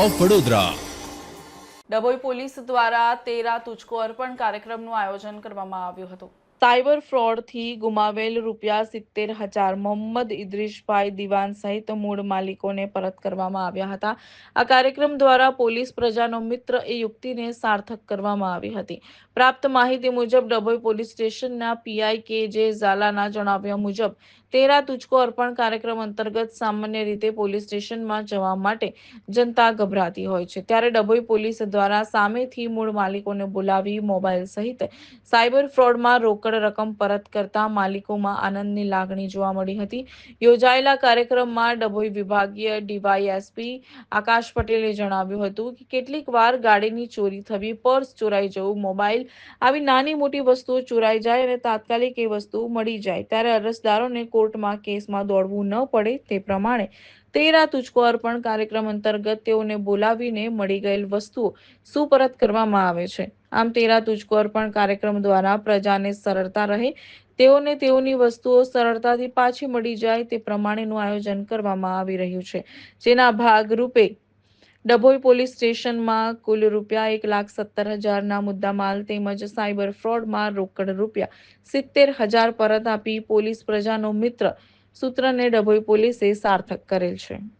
Of Vadodara. Dabhoi police દ્વારા 13 તુચકો અર્પણ કાર્યક્રમનું આયોજન કરવામાં આવ્યું હતું। સાયબર ફ્રોડથી ગુમાવેલ ₹70,000 મોહમ્મદ ઇદ્રીશભાઈ દિવાન સહિત મૂળ માલિકોને પરત કરવામાં આવ્યા હતા। આ કાર્યક્રમ દ્વારા પોલીસ પ્રજાનો મિત્ર એ યુક્તિને સાર્થક કરવામાં આવી હતી। પ્રાપ્ત માહિતી મુજબ ડભોઈ પોલીસ સ્ટેશનના પીઆઈ કે જે ઝાલાના જણાવ્યા મુજબ 13 તુચકો અર્પણ કાર્યક્રમ અંતર્ગત સામાન્ય રીતે પોલીસ સ્ટેશનમાં જવા માટે જનતા ગભરાતી હોય છે, ત્યારે ડભોઈ પોલીસ દ્વારા સામેથી મૂળ માલિકોને બોલાવી મોબાઈલ સહિત સાયબર ફ્રોડમાં રોકડ રકમ પરત કરતા માલિકોમાં આનંદની લાગણી જોવા મળી હતી। યોજાયેલા કાર્યક્રમમાં ડભોઈ વિભાગીય ડીવાયએસપી આકાશ પટેલે જણાવ્યું હતું કે કેટલીક વાર ગાડીની ચોરી થવી, પર્સ ચોરાઈ જવું, મોબાઈલ આવી નાની મોટી વસ્તુઓ ચોરાઈ જાય અને તાત્કાલિક એ વસ્તુ મળી જાય ત્યારે અરજદારોને કોર્ટમાં કેસમાં દોડવું ન પડે તે પ્રમાણે 13 તુચકો અર્પણ કાર્યક્રમ અંતર્ગત તેઓને બોલાવીને મળી ગયેલ વસ્તુઓ સુપરત કરવામાં આવે છે। આમ 13 તુચકો અર્પણ કાર્યક્રમ દ્વારા પ્રજાને સરળતા રહે, તેઓને તેઓની વસ્તુઓ સરળતાથી પાછી મળી જાય તે પ્રમાણેનું આયોજન કરવામાં આવી રહ્યું છે, જેના ભાગરૂપે ડભોઈ પોલીસ સ્ટેશનમાં કુલ ₹1,70,000ના મુદ્દામાલ તેમજ સાયબર ફ્રોડમાં રોકડ ₹70,000 પરત આપી પોલીસ પ્રજાનો મિત્ર સૂત્રને ડભોઈ પોલીસે સાર્થક કરેલ છે।